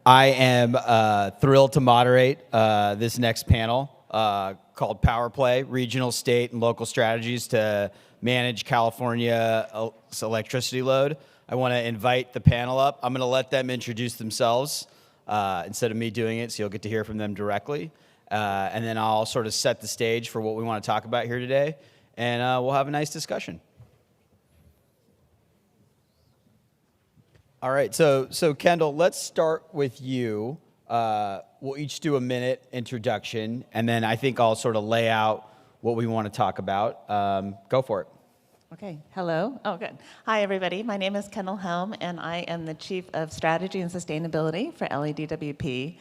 I am thrilled to moderate this next panel called Power Play, Regional, State, and Local Strategies to Manage California's Electricity Load. I want to invite the panel up. I'm going to let them introduce themselves instead of me doing it, so you'll get to hear from them directly. And then I'll sort of set the stage for what we want to talk about here today, and we'll have a nice discussion. All right, so Kendall, let's start with you. We'll each do a minute introduction, and then I think I'll sort of lay out what we want to talk about. Go for it. Okay, hello. Oh, good. Hi, everybody. My name is Kendall Helm, and I am the Chief of Strategy and Sustainability for LADWP.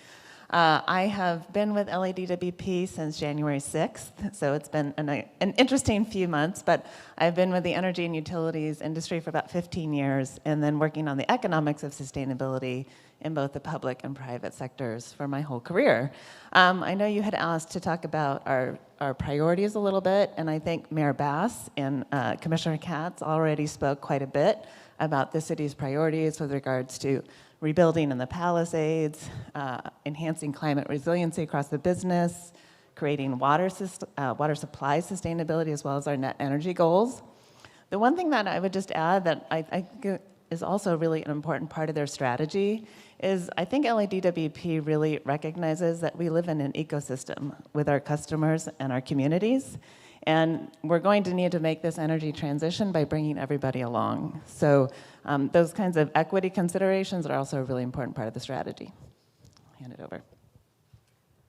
I have been with LADWP since January 6th, so it's been an interesting few months, but I've been with the energy and utilities industry for about 15 years, and then working on the economics of sustainability in both the public and private sectors for my whole career. I know you had asked to talk about our priorities a little bit, and I think Mayor Bass and Commissioner Katz already spoke quite a bit about the city's priorities with regards to rebuilding in the Palisades, enhancing climate resiliency across the business, creating water supply sustainability, as well as our net energy goals. The one thing that I would just add that I think is also really an important part of their strategy is I think LADWP really recognizes that we live in an ecosystem with our customers and our communities, and we're going to need to make this energy transition by bringing everybody along. So those kinds of equity considerations are also a really important part of the strategy. I'll hand it over.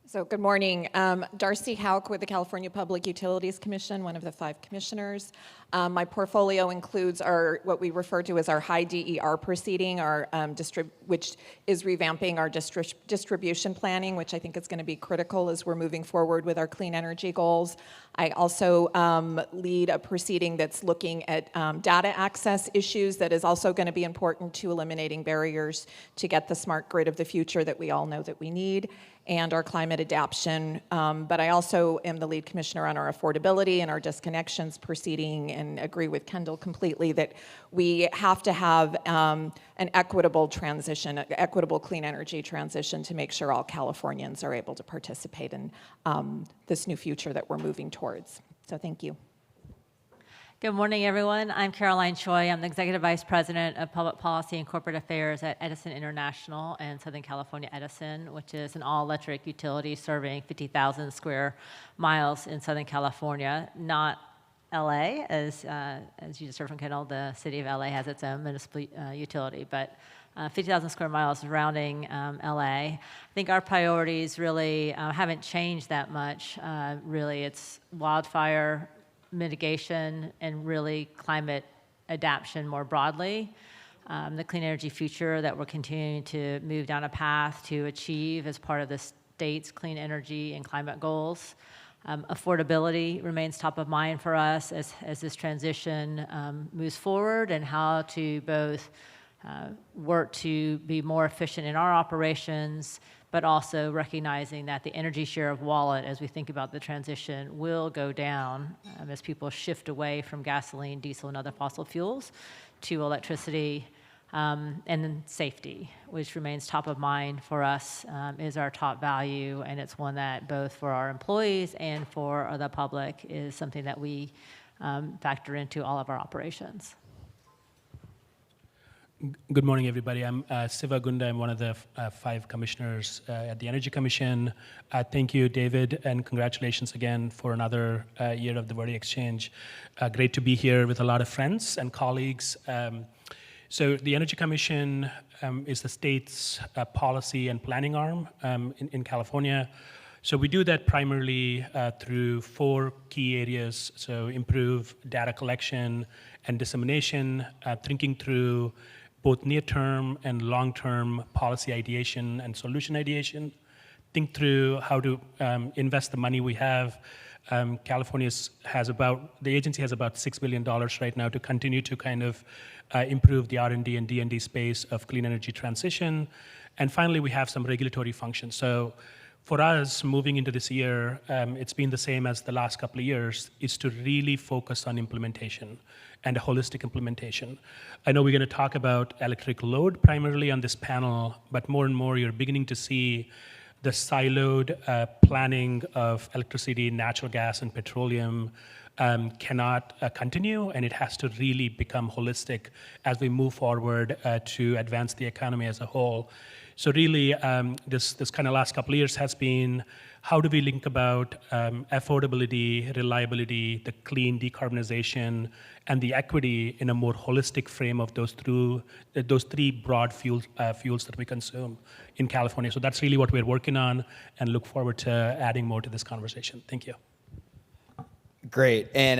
So good morning. Darcie Houck with the California Public Utilities Commission, one of the 5 commissioners. My portfolio includes what we refer to as our high DER proceeding, which is revamping our distribution planning, which I think is going to be critical as we're moving forward with our clean energy goals. I also lead a proceeding that's looking at data access issues that is also going to be important to eliminating barriers to get the smart grid of the future that we all know that we need, and our climate adaptation. But I also am the lead commissioner on our affordability and our disconnections proceeding, and agree with Kendall completely that we have to have an equitable transition, equitable clean energy transition to make sure all Californians are able to participate in this new future that we're moving towards. So thank you. Good morning, everyone. I'm Caroline Choi. I'm the Executive Vice President of Public Policy and Corporate Affairs at Edison International and Southern California Edison, which is an all-electric utility serving 50,000 square miles in Southern California, not LA, as you just heard from Kendall. The city of LA has its own municipal utility, but 50,000 square miles surrounding LA. I think our priorities really haven't changed that much. Really, it's wildfire mitigation and really climate adaptation more broadly. The clean energy future that we're continuing to move down a path to achieve as part of the state's clean energy and climate goals. Affordability remains top of mind for us as this transition moves forward, and how to both work to be more efficient in our operations, but also recognizing that the energy share of wallet as we think about the transition will go down as people shift away from gasoline, diesel, and other fossil fuels to electricity. And then safety, which remains top of mind for us, is our top value, and it's one that both for our employees and for the public is something that we factor into all of our operations. Good morning, everybody. I'm Siva, Gunda. I'm one of the 5 commissioners at the Energy Commission. Thank you, David, and congratulations again for another year of the Verdexchange. Great to be here with a lot of friends and colleagues. So the Energy Commission is the state's policy and planning arm in California. So we do that primarily through 4 key areas. So improve data collection and dissemination, thinking through both near-term and long-term policy ideation and solution ideation. Think through how to invest the money we have. The agency has about $6 billion right now to continue to kind of improve the R&D and D&D space of clean energy transition. And finally, we have some regulatory functions. So For us, moving into this year, it's been the same as the last couple of years, is to really focus on implementation and a holistic implementation. I know we're going to talk about electric load primarily on this panel, but more and more you're beginning to see the siloed planning of electricity, natural gas, and petroleum cannot continue, and it has to really become holistic as we move forward to advance the economy as a whole. So really, this kind of last couple of years has been, how do we link about affordability, reliability, the clean decarbonization, and the equity in a more holistic frame of those three broad fuels that we consume in California. So that's really what we're working on, and look forward to adding more to this conversation. Thank you. Great. And,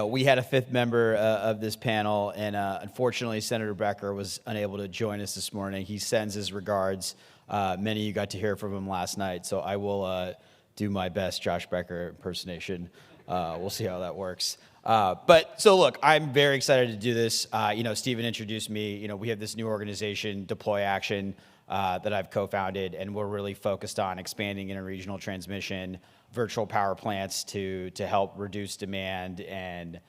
we had a fifth member of this panel, and unfortunately, Senator Becker was unable to join us this morning. He sends his regards. Many of you got to hear from him last night, so I will do my best Josh Becker impersonation. We'll see how that works. So look, I'm very excited to do this. Stephen introduced me. We have this new organization, Deploy Action, that I've co-founded, and we're really focused on expanding interregional transmission, virtual power plants to help reduce demand and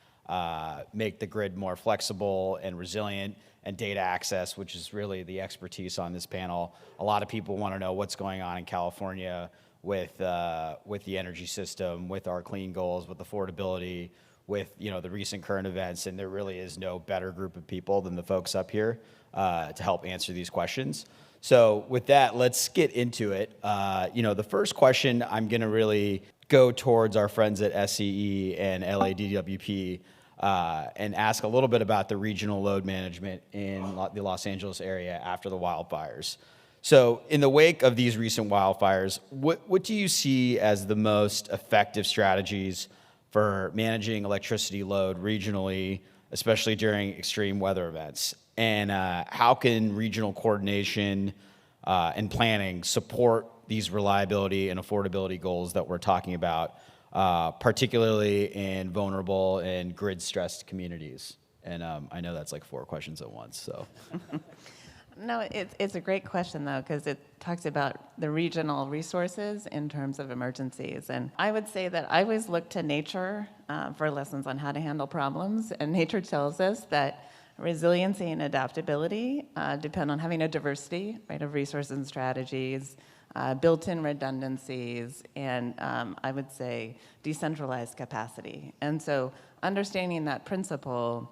make the grid more flexible and resilient, and data access, which is really the expertise on this panel. A lot of people want to know what's going on in California with the energy system, with our clean goals, with affordability, with the recent current events, and there really is no better group of people than the folks up here to help answer these questions. So with that, let's get into it. The first question, I'm going to really go towards our friends at SCE and LADWP and ask a little bit about the regional load management in the Los Angeles area after the wildfires. So in the wake of these recent wildfires, what do you see as the most effective strategies for managing electricity load regionally, especially during extreme weather events? And how can regional coordination and planning support these reliability and affordability goals that we're talking about, particularly in vulnerable and grid-stressed communities? And I know that's like 4 questions at once, so. No, it's a great question, though, because it talks about the regional resources in terms of emergencies. And I would say that I always look to nature for lessons on how to handle problems. And nature tells us that resiliency and adaptability depend on having a diversity, right, of resources and strategies, built-in redundancies, and I would say decentralized capacity. And so understanding that principle,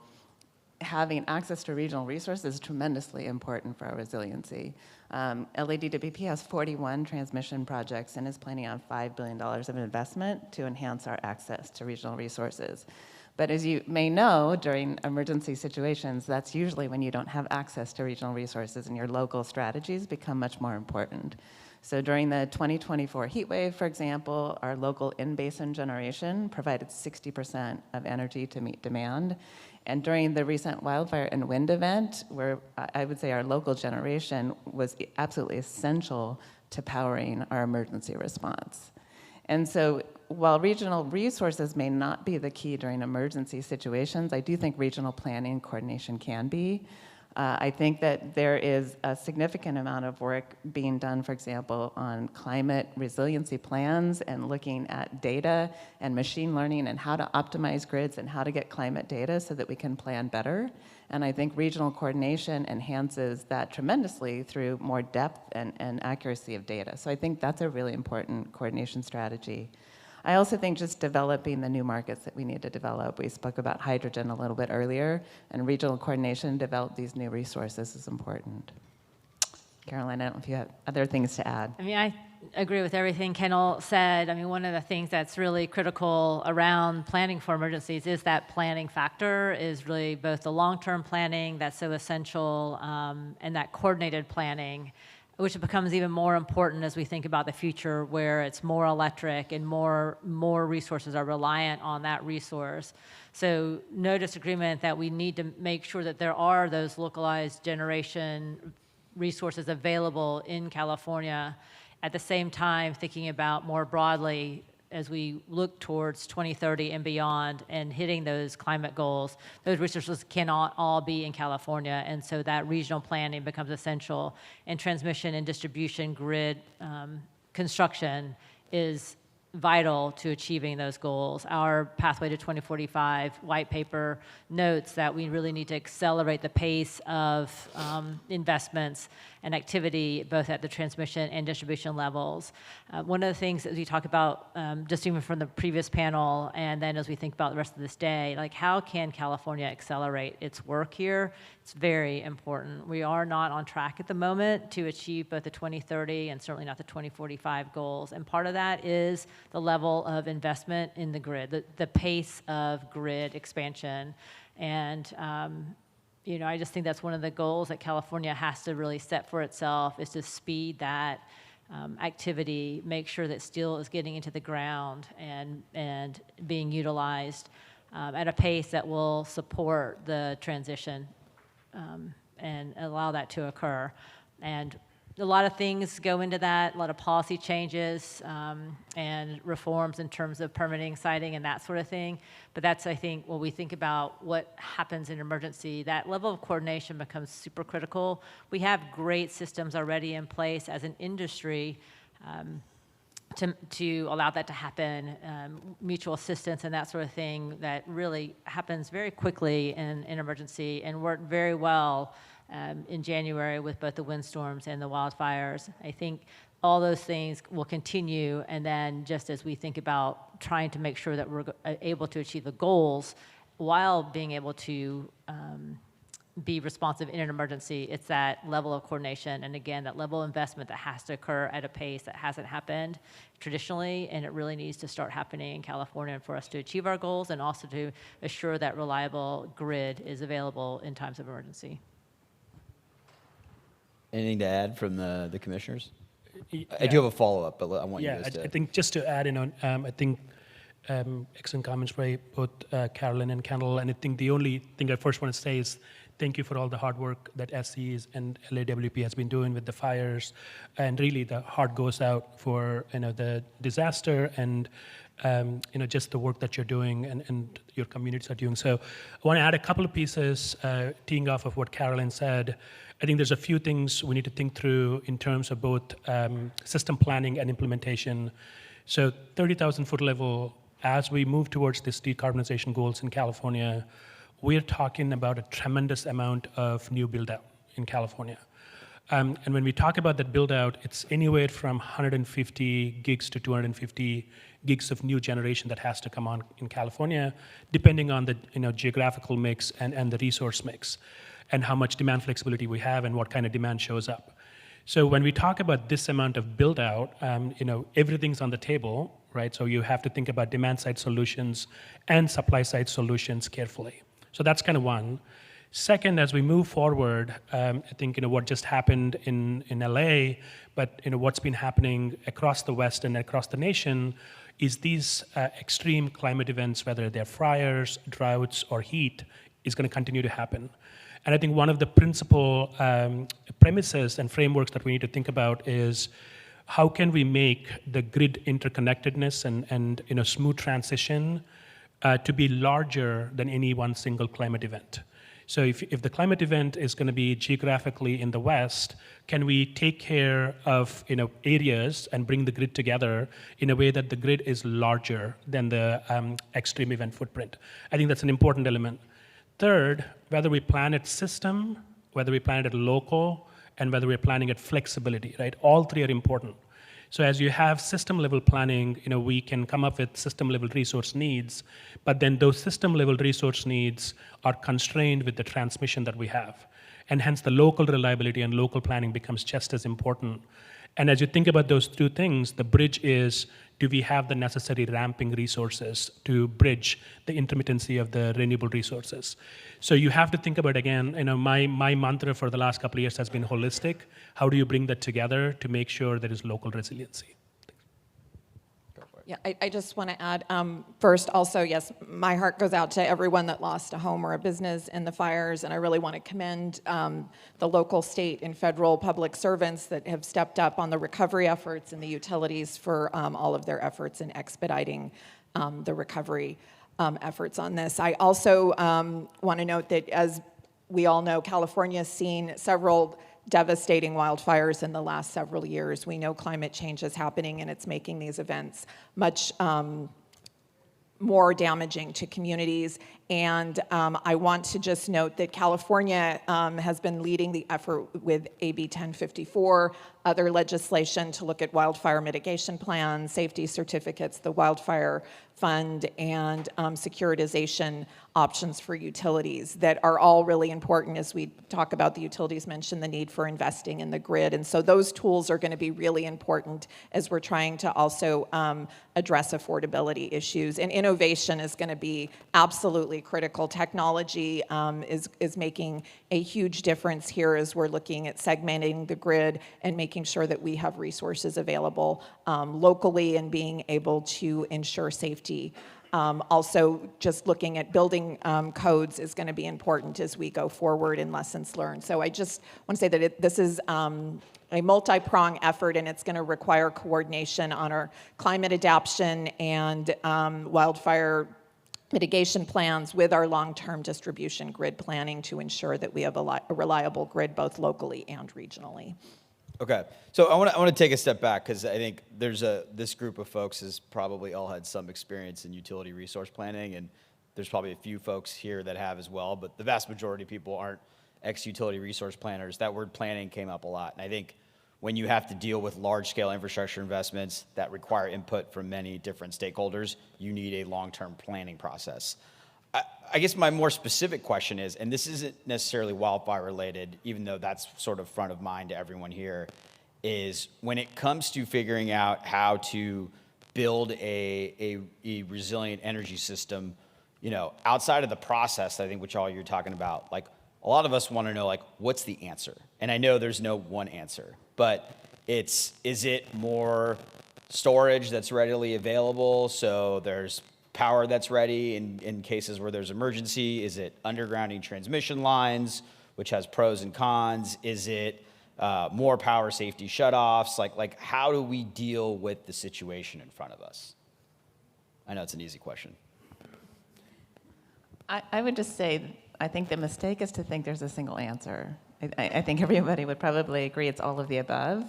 having access to regional resources is tremendously important for our resiliency. LADWP has 41 transmission projects and is planning on $5 billion of investment to enhance our access to regional resources. But as you may know, during emergency situations, that's usually when you don't have access to regional resources and your local strategies become much more important. So during the 2024 heat wave, for example, our local in-basin generation provided 60% of energy to meet demand. And during the recent wildfire and wind event, where I would say our local generation was absolutely essential to powering our emergency response. And so while regional resources may not be the key during emergency situations, I do think regional planning and coordination can be. I think that there is a significant amount of work being done, for example, on climate resiliency plans and looking at data and machine learning and how to optimize grids and how to get climate data so that we can plan better. And I think regional coordination enhances that tremendously through more depth and accuracy of data. So I think that's a really important coordination strategy. I also think just developing the new markets that we need to develop. We spoke about hydrogen a little bit earlier, and regional coordination to develop these new resources is important. Caroline, I don't know if you have other things to add. I agree with everything Kendall said. one of the things that's really critical around planning for emergencies is that planning factor, is really both the long-term planning that's so essential and that coordinated planning, which becomes even more important as we think about the future where it's more electric and more resources are reliant on that resource. So no disagreement that we need to make sure that there are those localized generation resources available in California. At the same time, thinking about more broadly as we look towards 2030 and beyond and hitting those climate goals, those resources cannot all be in California, and so that regional planning becomes essential, and transmission and distribution grid construction is vital to achieving those goals. Our Pathway to 2045 white paper notes that we really need to accelerate the pace of investments and activity both at the transmission and distribution levels. One of the things that we talk about, just even from the previous panel, and then as we think about the rest of this day, like how can California accelerate its work here? It's very important. We are not on track at the moment to achieve both the 2030 and certainly not the 2045 goals. And part of that is the level of investment in the grid, the pace of grid expansion. And I just think that's one of the goals that California has to really set for itself, is to speed that activity, make sure that steel is getting into the ground and being utilized at a pace that will support the transition and allow that to occur. And a lot of things go into that, a lot of policy changes and reforms in terms of permitting, siting, and that sort of thing. But that's, I think, when we think about what happens in emergency, that level of coordination becomes super critical. We have great systems already in place as an industry to allow that to happen, mutual assistance and that sort of thing that really happens very quickly in emergency and worked very well in January with both the windstorms and the wildfires. I think all those things will continue, and then just as we think about trying to make sure that we're able to achieve the goals while being able to be responsive in an emergency, it's that level of coordination and, again, that level of investment that has to occur at a pace that hasn't happened traditionally, and it really needs to start happening in California for us to achieve our goals and also to assure that reliable grid is available in times of emergency. Anything to add from the commissioners? Yeah. I do have a follow-up, but I want you guys to... I think just to add in on, I think excellent comments by both Carolyn and Kendall, and I think the only thing I first want to say is thank you for all the hard work that SCEs and LAWP has been doing with the fires, and really the heart goes out for the disaster and just the work that you're doing and your communities are doing. So I want to add a couple of pieces, teeing off of what Carolyn said. I think there's a few things we need to think through in terms of both system planning and implementation. So 30,000 foot level, as we move towards this decarbonization goals in California, we're talking about a tremendous amount of new build-out in California. And when we talk about that build-out, it's anywhere from 150 gigs to 250 gigs of new generation that has to come on in California, depending on the geographical mix and the resource mix, and how much demand flexibility we have and what kind of demand shows up. So when we talk about this amount of build-out, everything's on the table, right? So you have to think about demand-side solutions and supply-side solutions carefully. So that's kind of one. Second, as we move forward, I think what just happened in LA, but what's been happening across the West and across the nation is these extreme climate events, whether they're fires, droughts, or heat, is going to continue to happen. And I think one of the principal premises and frameworks that we need to think about is how can we make the grid interconnectedness and smooth transition to be larger than any one single climate event. So if the climate event is going to be geographically in the West, can we take care of areas and bring the grid together in a way that the grid is larger than the extreme event footprint? I think that's an important element. Third, whether we plan it system, whether we plan it local, and whether we're planning it flexibility, right? All three are important. So as you have system-level planning, we can come up with system-level resource needs, but then those system-level resource needs are constrained with the transmission that we have. And hence the local reliability and local planning becomes just as important. And as you think about those two things, the bridge is, do we have the necessary ramping resources to bridge the intermittency of the renewable resources? So you have to think about, again, my mantra for the last couple of years has been holistic. How do you bring that together to make sure there is local resiliency? Yeah, I just want to add, first also, yes, my heart goes out to everyone that lost a home or a business in the fires, and I really want to commend the local, state, and federal public servants that have stepped up on the recovery efforts and the utilities for all of their efforts in expediting the recovery efforts on this. I also want to note that, as we all know, California has seen several devastating wildfires in the last several years. We know climate change is happening, and it's making these events much more damaging to communities. And I want to just note that California has been leading the effort with AB 1054, other legislation to look at wildfire mitigation plans, safety certificates, the wildfire fund, and securitization options for utilities that are all really important. As we talk about, the utilities mentioned the need for investing in the grid. And so those tools are going to be really important as we're trying to also address affordability issues. And innovation is going to be absolutely critical. Technology is making a huge difference here as we're looking at segmenting the grid and making sure that we have resources available locally and being able to ensure safety. Also, just looking at building codes is going to be important as we go forward in lessons learned. So I just want to say that this is a multi-pronged effort, and it's going to require coordination on our climate adaptation and wildfire mitigation plans with our long-term distribution grid planning to ensure that we have a reliable grid both locally and regionally. Okay, so I want to take a step back because I think this group of folks has probably all had some experience in utility resource planning, and there's probably a few folks here that have as well, but the vast majority of people aren't ex-utility resource planners. That word planning came up a lot, and I think when you have to deal with large-scale infrastructure investments that require input from many different stakeholders, you need a long-term planning process. I guess my more specific question is, and this isn't necessarily wildfire related, even though that's sort of front of mind to everyone here, is when it comes to figuring out how to build a resilient energy system, outside of the process, I think, which all you're talking about, like a lot of us want to know, like, what's the answer? And I know there's no one answer, but is it more storage that's readily available, so there's power that's ready in cases where there's emergency? Is it undergrounding transmission lines, which has pros and cons? Is it more power safety shutoffs? Like how do we deal with the situation in front of us? I know it's an easy question. I would just say, I think the mistake is to think there's a single answer. I think everybody would probably agree it's all of the above.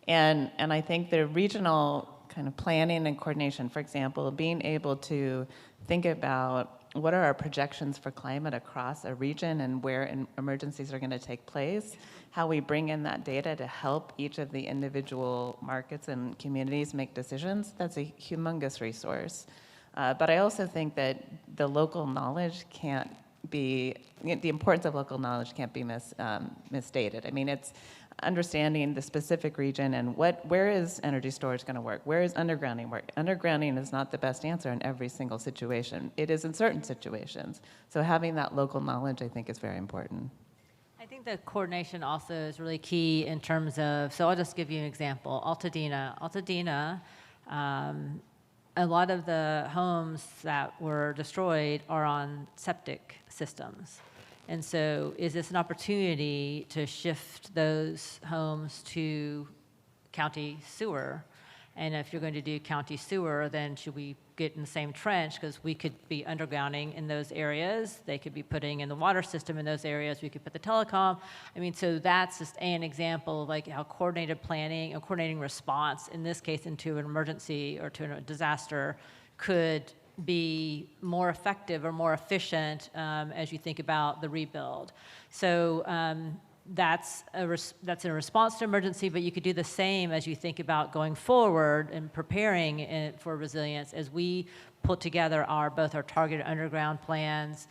And I think the regional kind of planning and coordination, for example, being able to think about what are our projections for climate across a region and where emergencies are going to take place, how we bring in that data to help each of the individual markets and communities make decisions, that's a humongous resource. But I also think that the local knowledge can't be, the importance of local knowledge can't be misstated. I mean, it's understanding the specific region and where is energy storage going to work? Where is undergrounding work? Undergrounding is not the best answer in every single situation. It is in certain situations. So having that local knowledge, I think, is very important. I think the coordination also is really key in terms of, so I'll just give you an example. Altadena, a lot of the homes that were destroyed are on septic systems. And so is this an opportunity to shift those homes to county sewer? And if you're going to do county sewer, then should we get in the same trench? Because we could be undergrounding in those areas. They could be putting in the water system in those areas. We could put the telecom. I mean, so that's just an example of like how coordinated planning and coordinating response, in this case into an emergency or to a disaster, could be more effective or more efficient as you think about the rebuild. So that's in response to emergency, but you could do the same as you think about going forward and preparing for resilience as we put together both our targeted underground plans.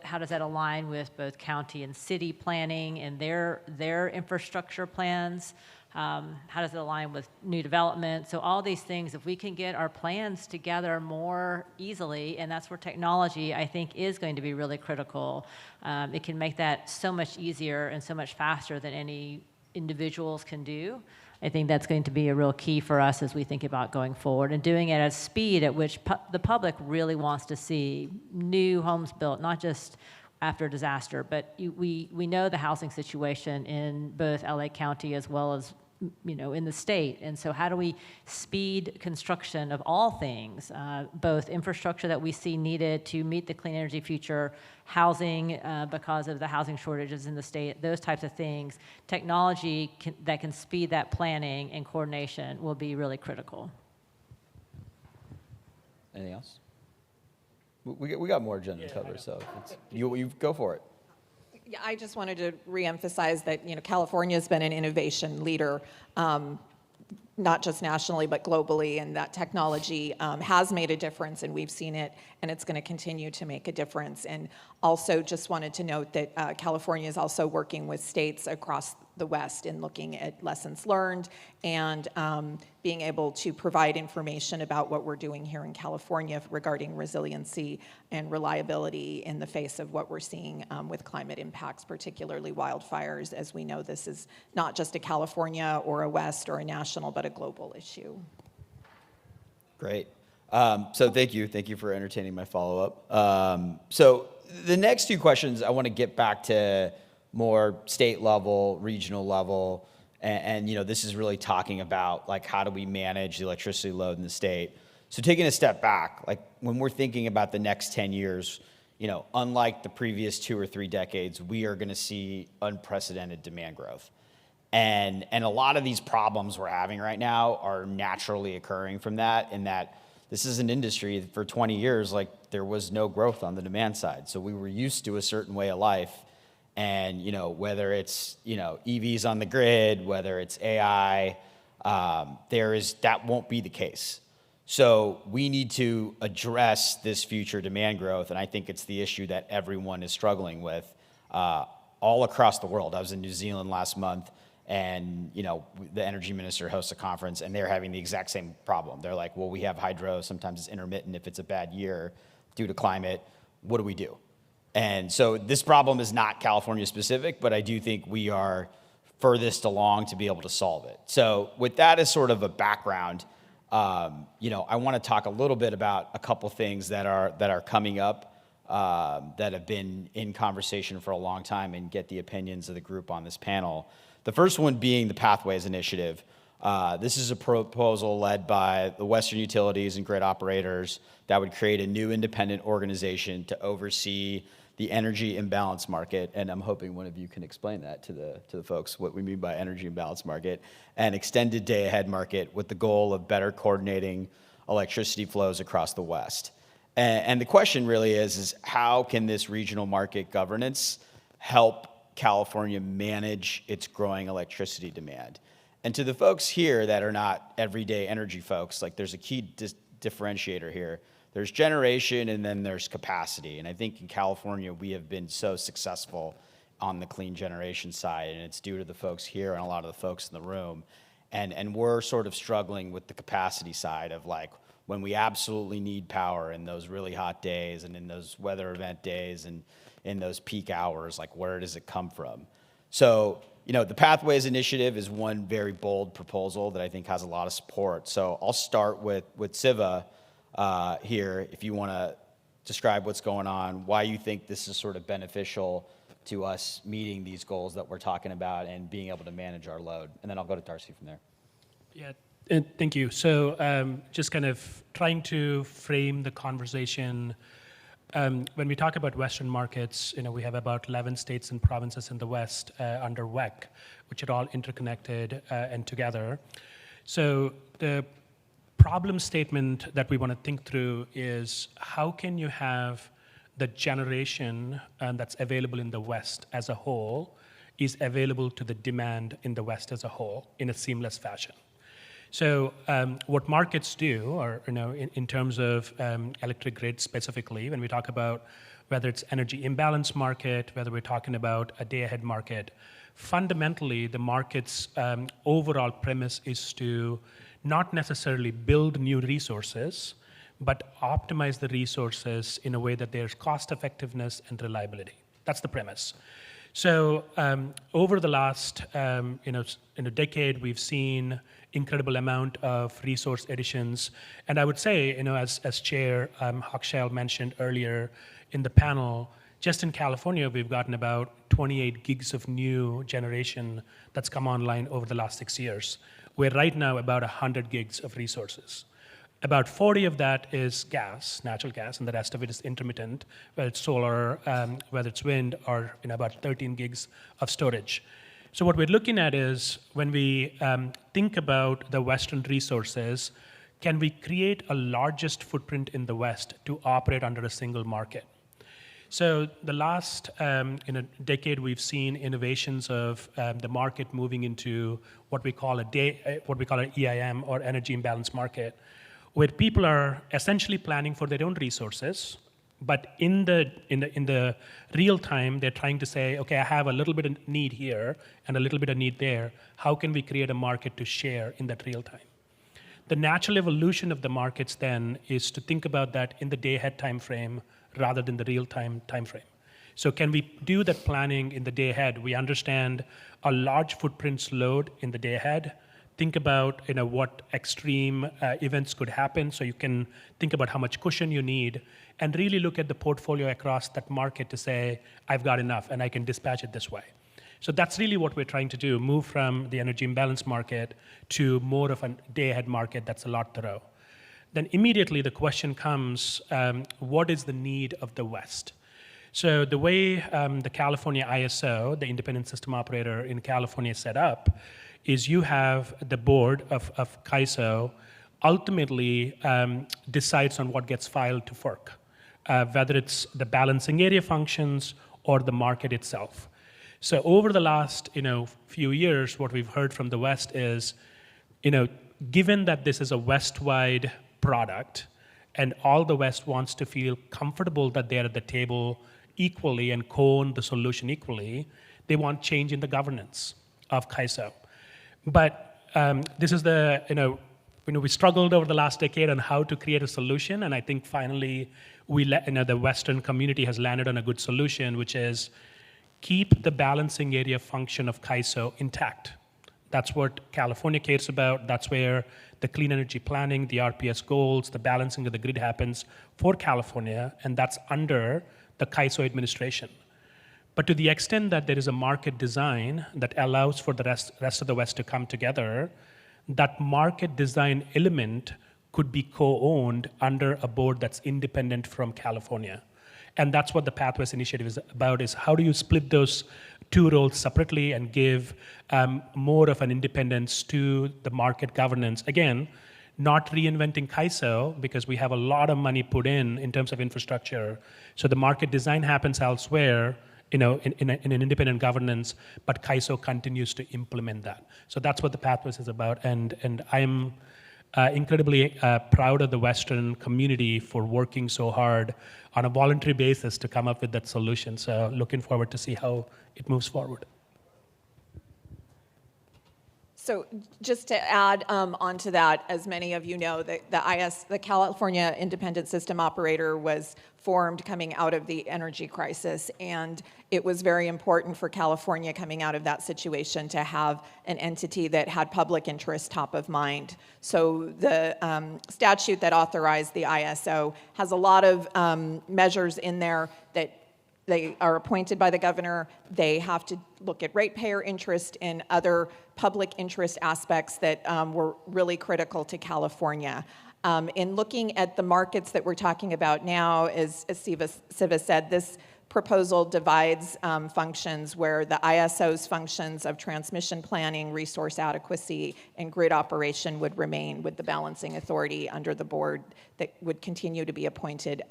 How does that align with both county and city planning and their infrastructure plans? How does it align with new development? So all these things, if we can get our plans together more easily, and that's where technology, I think, is going to be really critical. It can make that so much easier and so much faster than any individuals can do. I think that's going to be a real key for us as we think about going forward and doing it at a speed at which the public really wants to see new homes built, not just after disaster, but we know the housing situation in both LA County as well as in the state. And so how do we speed construction of all things, both infrastructure that we see needed to meet the clean energy future, housing because of the housing shortages in the state, those types of things. Technology that can speed that planning and coordination will be really critical. Anything else? We got more agenda to cover, so you go for it. Yeah, I just wanted to reemphasize that California has been an innovation leader, not just nationally but globally, and that technology has made a difference, and we've seen it, and it's going to continue to make a difference. And also, just wanted to note that California is also working with states across the West in looking at lessons learned and being able to provide information about what we're doing here in California regarding resiliency and reliability in the face of what we're seeing with climate impacts, particularly wildfires, as we know this is not just a California or a West or a national, but a global issue. Great. So thank you for entertaining my follow-up. So the next two questions, I want to get back to more state level, regional level, and this is really talking about like how do we manage the electricity load in the state. So taking a step back, like when we're thinking about the next 10 years, unlike the previous 2 or 3 decades, we are going to see unprecedented demand growth. And a lot of these problems we're having right now are naturally occurring from that, in that this is an industry that for 20 years, like there was no growth on the demand side. So we were used to a certain way of life. And, whether it's, EVs on the grid, whether it's AI, that won't be the case. So we need to address this future demand growth. And I think it's the issue that everyone is struggling with all across the world. I was in New Zealand last month, and, the energy minister hosts a conference, and they're having the exact same problem. They're like, well, we have hydro. Sometimes it's intermittent if it's a bad year due to climate. What do we do? And so this problem is not California specific, but I do think we are furthest along to be able to solve it. So with that as sort of a background, I want to talk a little bit about a couple things that are coming up that have been in conversation for a long time, and get the opinions of the group on this panel. The first one being the Pathways Initiative. This is a proposal led by the Western utilities and grid operators that would create a new independent organization to oversee the energy imbalance market, and I'm hoping one of you can explain that to the folks, what we mean by energy imbalance market, and extended day-ahead market, with the goal of better coordinating electricity flows across the West. And the question really is how can this regional market governance help California manage its growing electricity demand? And to the folks here that are not everyday energy folks, like there's a key differentiator here. There's generation, and then there's capacity. And I think in California, we have been so successful on the clean generation side, and it's due to the folks here and a lot of the folks in the room. And we're sort of struggling with the capacity side of like when we absolutely need power in those really hot days and in those weather event days and in those peak hours, like where does it come from? So, the Pathways Initiative is one very bold proposal that I think has a lot of support. So I'll start with Siva here, if you want to describe what's going on, why you think this is sort of beneficial to us meeting these goals that we're talking about and being able to manage our load. And then I'll go to Darcie from there. Yeah, thank you. So just kind of trying to frame the conversation. When we talk about Western markets, we have about 11 states and provinces in the West under WEC, which are all interconnected and together. So the problem statement that we want to think through is how can you have the generation that's available in the West as a whole is available to the demand in the West as a whole in a seamless fashion. So what markets do, or in terms of electric grid specifically, when we talk about whether it's energy imbalance market, whether we're talking about a day-ahead market, fundamentally the market's overall premise is to not necessarily build new resources, but optimize the resources in a way that there's cost effectiveness and reliability. That's the premise. So over the last in a decade, we've seen incredible amount of resource additions, and I would say, as Chair Houck mentioned earlier in the panel, Just in California, we've gotten about 28 gigs of new generation that's come online over the last 6 years. We're right now about 100 gigs of resources. About 40 of that is gas, natural gas, and the rest of it is intermittent, whether it's solar, whether it's wind, or about 13 gigs of storage. So what we're looking at is when we think about the Western resources, can we create a largest footprint in the West to operate under a single market? So the last decade, we've seen innovations of the market moving into what we call an EIM, or energy imbalance market, where people are essentially planning for their own resources, but in the real time, they're trying to say, okay, I have a little bit of need here and a little bit of need there. How can we create a market to share in that real time? The natural evolution of the markets then is to think about that in the day-ahead time frame rather than the real-time time frame. So can we do that planning in the day ahead? We understand a large footprints load in the day ahead. Think about what extreme events could happen, so you can think about how much cushion you need, and really look at the portfolio across that market to say, I've got enough, and I can dispatch it this way. So that's really what we're trying to do, move from the energy imbalance market to more of a day-ahead market that's a lot thorough. Then immediately the question comes, what is the need of the West? So the way the California ISO, the independent system operator in California, is set up is you have the board of CAISO ultimately decides on what gets filed to FERC, whether it's the balancing area functions or the market itself. So over the last few years, what we've heard from the West is, given that this is a West-wide product, and all the West wants to feel comfortable that they're at the table equally and co-own the solution equally, they want change in the governance of CAISO. But this is we struggled over the last decade on how to create a solution, and I think finally the Western community has landed on a good solution, which is keep the balancing area function of CAISO intact. That's what California cares about. That's where the clean energy planning, the RPS goals, the balancing of the grid happens for California, and that's under the CAISO administration. But to the extent that there is a market design that allows for the rest of the West to come together, that market design element could be co-owned under a board that's independent from California. And that's what the Pathways Initiative is about, is how do you split those two roles separately and give more of an independence to the market governance. Again, not reinventing CAISO, because we have a lot of money put in terms of infrastructure. So the market design happens elsewhere, in an independent governance, but CAISO continues to implement that. So that's what the Pathways is about, and I'm incredibly proud of the Western community for working so hard on a voluntary basis to come up with that solution. So looking forward to see how it moves forward. So just to add onto that, as many of you know, the California Independent System Operator was formed coming out of the energy crisis, and it was very important for California coming out of that situation to have an entity that had public interest top of mind. So the statute that authorized the ISO has a lot of measures in there that they are appointed by the governor. They have to look at ratepayer interest and other public interest aspects that were really critical to California. In looking at the markets that we're talking about now, as Siva said, this proposal divides functions where the ISO's functions of transmission planning, resource adequacy, and grid operation would remain, with the balancing authority under the board that would continue to be appointed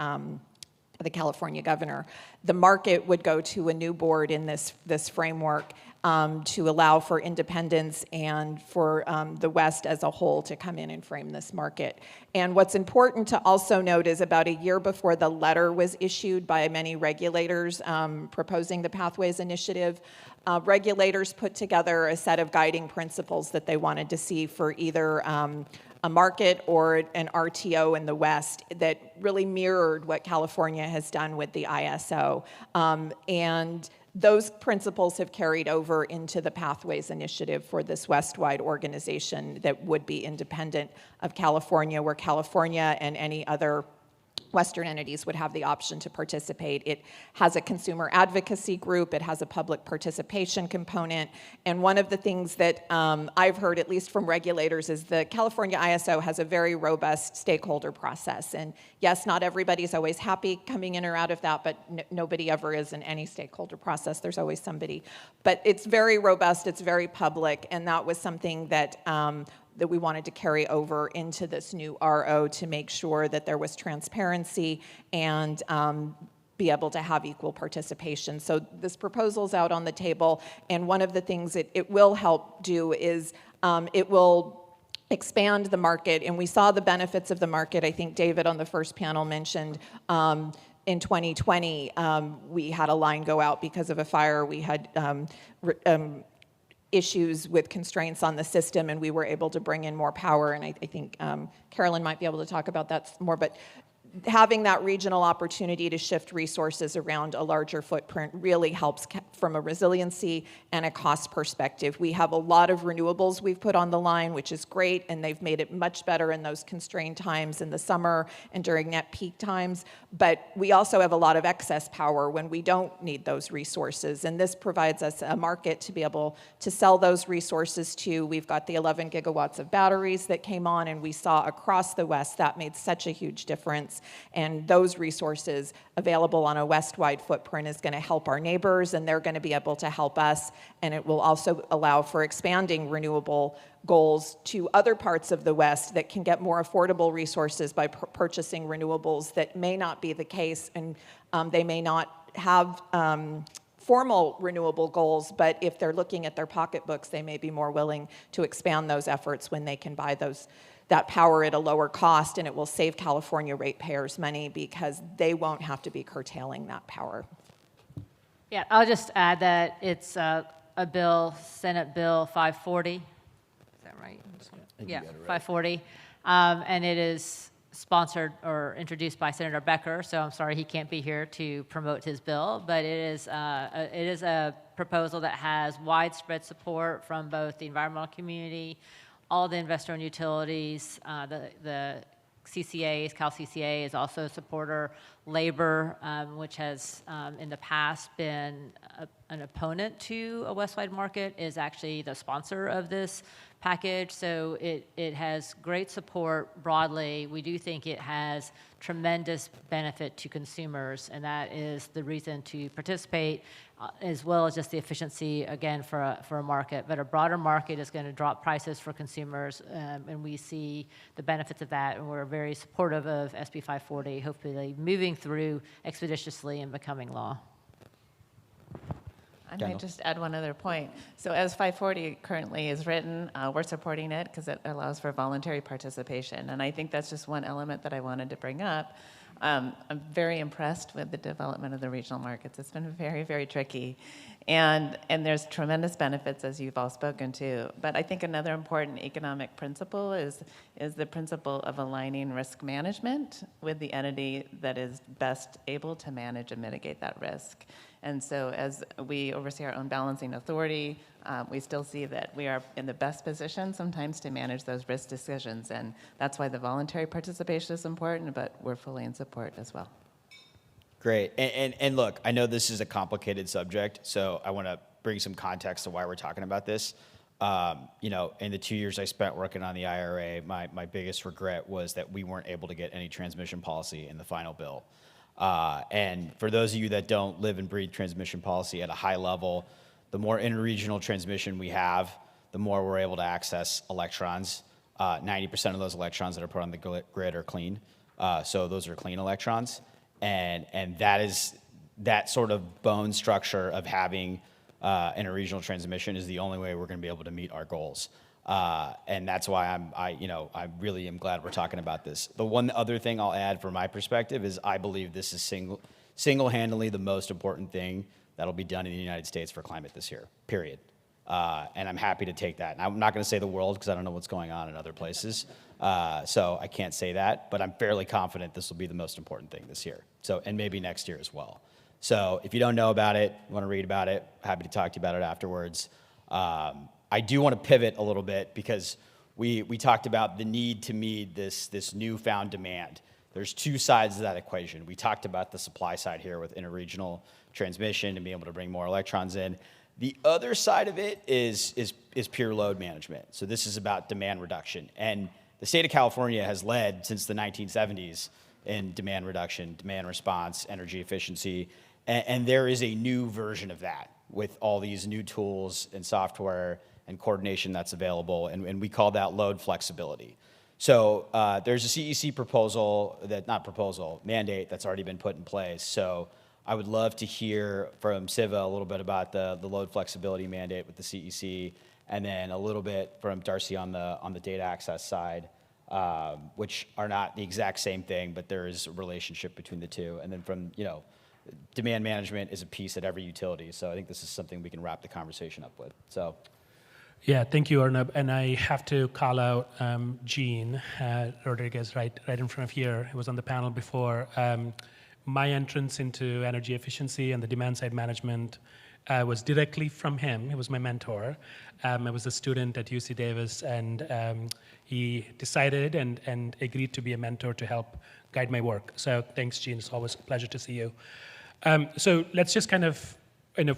the California governor. The market would go to a new board in this framework to allow for independence and for the West as a whole to come in and frame this market. And what's important to also note is about a year before the letter was issued by many regulators proposing the Pathways Initiative, regulators put together a set of guiding principles that they wanted to see for either a market or an RTO in the West that really mirrored what California has done with the ISO. And those principles have carried over into the Pathways Initiative for this West-wide organization that would be independent of California, where California and any other Western entities would have the option to participate. It has a consumer advocacy group, it has a public participation component, and one of the things that I've heard, at least from regulators, is the California ISO has a very robust stakeholder process. And yes, not everybody's always happy coming in or out of that, but nobody ever is in any stakeholder process. There's always somebody. But it's very robust, it's very public, and that was something that that we wanted to carry over into this new RO to make sure that there was transparency and be able to have equal participation. So this proposal's out on the table, and one of the things it will help do is it will expand the market, and we saw the benefits of the market. I think David on the first panel mentioned in 2020, we had a line go out because of a fire. We had issues with constraints on the system, and we were able to bring in more power, and I think Carolyn might be able to talk about that more, but having that regional opportunity to shift resources around a larger footprint really helps from a resiliency and a cost perspective. We have a lot of renewables we've put on the line, which is great, and they've made it much better in those constrained times in the summer and during net peak times, but we also have a lot of excess power when we don't need those resources, and this provides us a market to be able to sell those resources to. We've got the 11 gigawatts of batteries that came on, and we saw across the West that made such a huge difference. And those resources available on a West-wide footprint is going to help our neighbors, and they're going to be able to help us. And it will also allow for expanding renewable goals to other parts of the West that can get more affordable resources by purchasing renewables that may not be the case, and they may not have formal renewable goals, but if they're looking at their pocketbooks, they may be more willing to expand those efforts when they can buy that power at a lower cost, and it will save California ratepayers money because they won't have to be curtailing that power. Yeah, I'll just add that it's a bill, Senate Bill 540. Is that right? Yeah, 540. And it is sponsored or introduced by Senator Becker, so I'm sorry he can't be here to promote his bill, but it is a proposal that has widespread support from both the environmental community, all the investor-owned utilities, the CCAs, Cal CCA is also a supporter. Labor, which has in the past been an opponent to a West-wide market, is actually the sponsor of this package. So it has great support broadly. We do think it has tremendous benefit to consumers, and that is the reason to participate, as well as just the efficiency, again, for a market. But a broader market is going to drop prices for consumers, and we see the benefits of that, and we're very supportive of SB 540, hopefully moving through expeditiously and becoming law. I might just add one other point. So as 540 currently is written, we're supporting it because it allows for voluntary participation. And I think that's just one element that I wanted to bring up. I'm very impressed with the development of the regional markets. It's been very, very tricky. And there's tremendous benefits, as you've all spoken to. But I think another important economic principle is the principle of aligning risk management with the entity that is best able to manage and mitigate that risk. And so as we oversee our own balancing authority, we still see that we are in the best position sometimes to manage those risk decisions. And that's why the voluntary participation is important, but we're fully in support as well. Great. And look, I know this is a complicated subject, so I want to bring some context to why we're talking about this. In the 2 years I spent working on the IRA, my biggest regret was that we weren't able to get any transmission policy in the final bill. And for those of you that don't live and breathe transmission policy at a high level, the more interregional transmission we have, the more we're able to access electrons. 90% of those electrons that are put on the grid are clean. So those are clean electrons. And that sort of bone structure of having interregional transmission is the only way we're going to be able to meet our goals. And that's why I really am glad we're talking about this. The one other thing I'll add from my perspective is I believe this is single-handedly the most important thing that'll be done in the United States for climate this year, period. And I'm happy to take that. And I'm not going to say the world because I don't know what's going on in other places. So I can't say that, but I'm fairly confident this will be the most important thing this year. So, and maybe next year as well. So if you don't know about it, want to read about it, happy to talk to you about it afterwards. I do want to pivot a little bit because we talked about the need to meet this newfound demand there's two sides of that equation. We talked about the supply side here with interregional transmission and being able to bring more electrons in. The other side of it is pure load management. So this is about demand reduction. And the state of California has led since the 1970s in demand reduction, demand response, energy efficiency. And there is a new version of that with all these new tools and software and coordination that's available. And we call that load flexibility. So there's a CEC mandate that's already been put in place. So I would love to hear from Siva a little bit about the load flexibility mandate with the CEC, and then a little bit from Darcie on the data access side, which are not the exact same thing, but there is a relationship between the two. And then from, demand management is a piece at every utility. So I think this is something we can wrap the conversation up with. So. Yeah, thank you, Arnab. And I have to call out Gene Rodriguez right in front of here. He was on the panel before. My entrance into energy efficiency and the demand side management was directly from him. He was my mentor. I was a student at UC Davis, and he decided and agreed to be a mentor to help guide my work. So thanks, Gene. It's always a pleasure to see you. So let's just kind of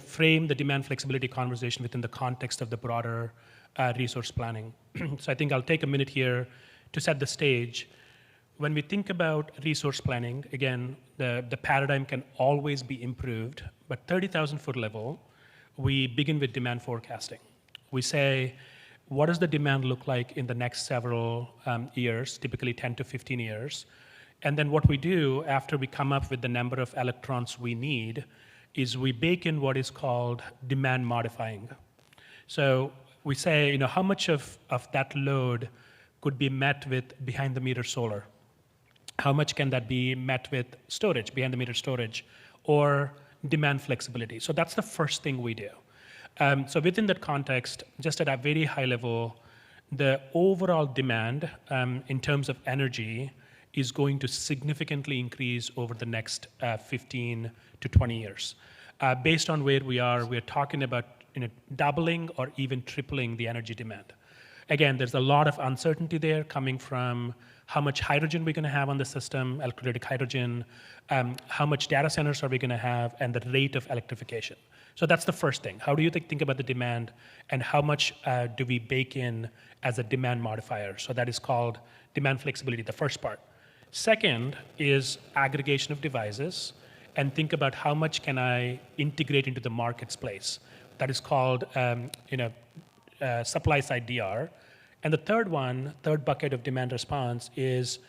frame the demand flexibility conversation within the context of the broader resource planning. So I think I'll take a minute here to set the stage. When we think about resource planning, again, the paradigm can always be improved, but 30,000-foot level, we begin with demand forecasting. We say, what does the demand look like in the next several years, typically 10 to 15 years? And then what we do after we come up with the number of electrons we need is we bake in what is called demand modifying. So we say, how much of that load could be met with behind-the-meter solar? How much can that be met with storage, behind-the-meter storage, or demand flexibility? So that's the first thing we do. So within that context, just at a very high level, the overall demand in terms of energy is going to significantly increase over the next 15 to 20 years. Based on where we're talking about doubling or even tripling the energy demand. Again, there's a lot of uncertainty there coming from how much hydrogen we're going to have on the system, electrolytic hydrogen, how much data centers are we going to have, and the rate of electrification. So that's the first thing. How do you think about the demand, and how much do we bake in as a demand modifier? So that is called demand flexibility, the first part. Second is aggregation of devices, and think about how much can I integrate into the marketplace. That is called supply side DR. And the third bucket of demand response is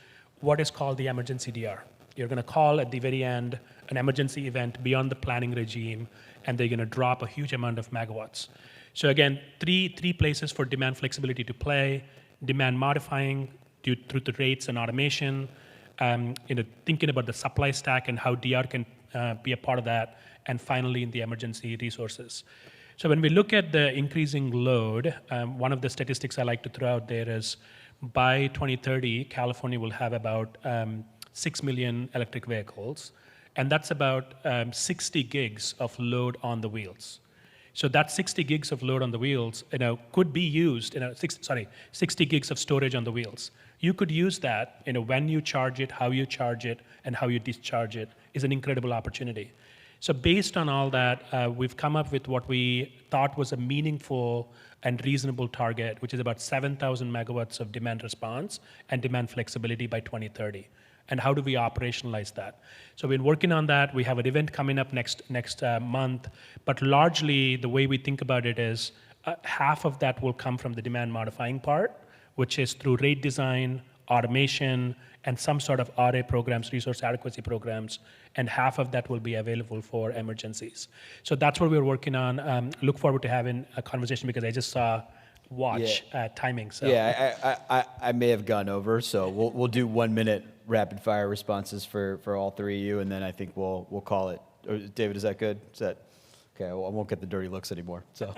what is called the emergency DR. You're going to call at the very end an emergency event beyond the planning regime, and they're going to drop a huge amount of megawatts. So again, three places for demand flexibility to play: demand modifying through the rates and automation, thinking about the supply stack and how DR can be a part of that, and finally in the emergency resources. So when we look at the increasing load, one of the statistics I like to throw out there is by 2030, California will have about 6 million electric vehicles, and that's about 60 gigs of load on the wheels. So that 60 gigs of load on the wheels, could be used, 60 gigs of storage on the wheels. You could use that, when you charge it, how you charge it, and how you discharge it is an incredible opportunity. So based on all that, we've come up with what we thought was a meaningful and reasonable target, which is about 7,000 megawatts of demand response and demand flexibility by 2030. And how do we operationalize that? So we've been working on that. We have an event coming up next month, but largely the way we think about it is half of that will come from the demand modifying part, which is through rate design, automation, and some sort of RA programs, resource adequacy programs, and half of that will be available for emergencies. So that's what we're working on. Look forward to having a conversation because I just saw timing. So. Yeah, I may have gone over, so we'll do 1 minute rapid fire responses for all three of you, and then I think we'll call it. David, is that good? Is that okay? I won't get the dirty looks anymore. So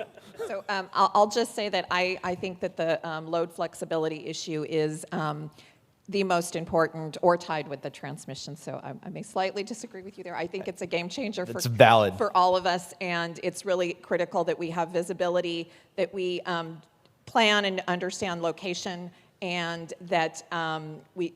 I'll just say that I think that the load flexibility issue is the most important, or tied with the transmission. So I may slightly disagree with you there. I think it's a game changer for all of us, and it's really critical that we have visibility, that we plan and understand location and that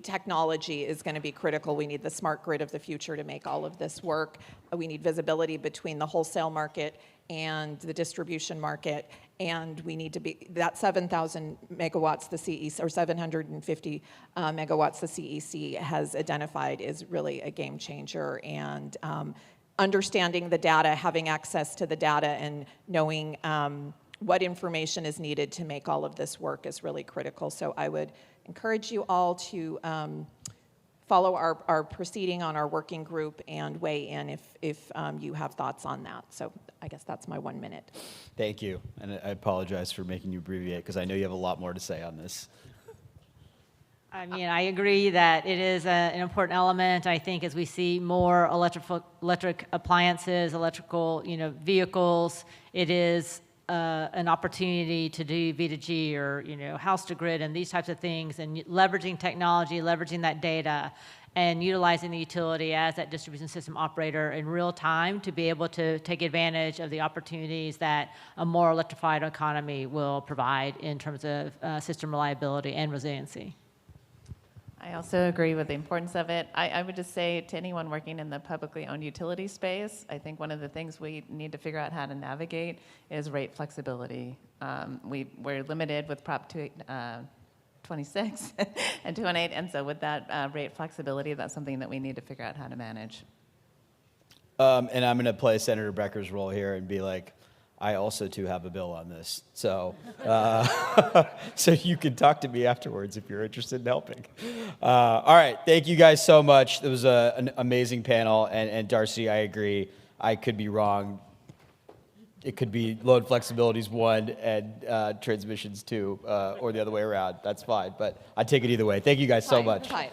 technology is going to be critical. We need the smart grid of the future to make all of this work. We need visibility between the wholesale market and the distribution market, and we need to be, that 7,000 megawatts the CEC, or 750 megawatts the CEC has identified is really a game changer, and understanding the data, having access to the data, and knowing what information is needed to make all of this work is really critical. So I would encourage you all to follow our proceeding on our working group and weigh in if you have thoughts on that. So I guess that's my 1 minute. Thank you. And I apologize for making you abbreviate because I know you have a lot more to say on this. I mean, I agree that it is an important element. I think as we see more electric appliances, electrical, vehicles, it is an opportunity to do V2G or house to grid and these types of things, and leveraging technology, leveraging that data, and utilizing the utility as that distribution system operator in real time to be able to take advantage of the opportunities that a more electrified economy will provide in terms of system reliability and resiliency. I also agree with the importance of it. I would just say to anyone working in the publicly owned utility space, I think one of the things we need to figure out how to navigate is rate flexibility. We're limited with Prop 26 and 218, and so with that rate flexibility, that's something that we need to figure out how to manage. And I'm going to play Senator Becker's role here and be like, I also, too, have a bill on this. So so you can talk to me afterwards if you're interested in helping. All right. Thank you guys so much. It was an amazing panel. And Darcie, I agree. I could be wrong. It could be load flexibilities 1 and transmissions 2, or the other way around. That's fine. But I take it either way. Thank you guys so much. Fine.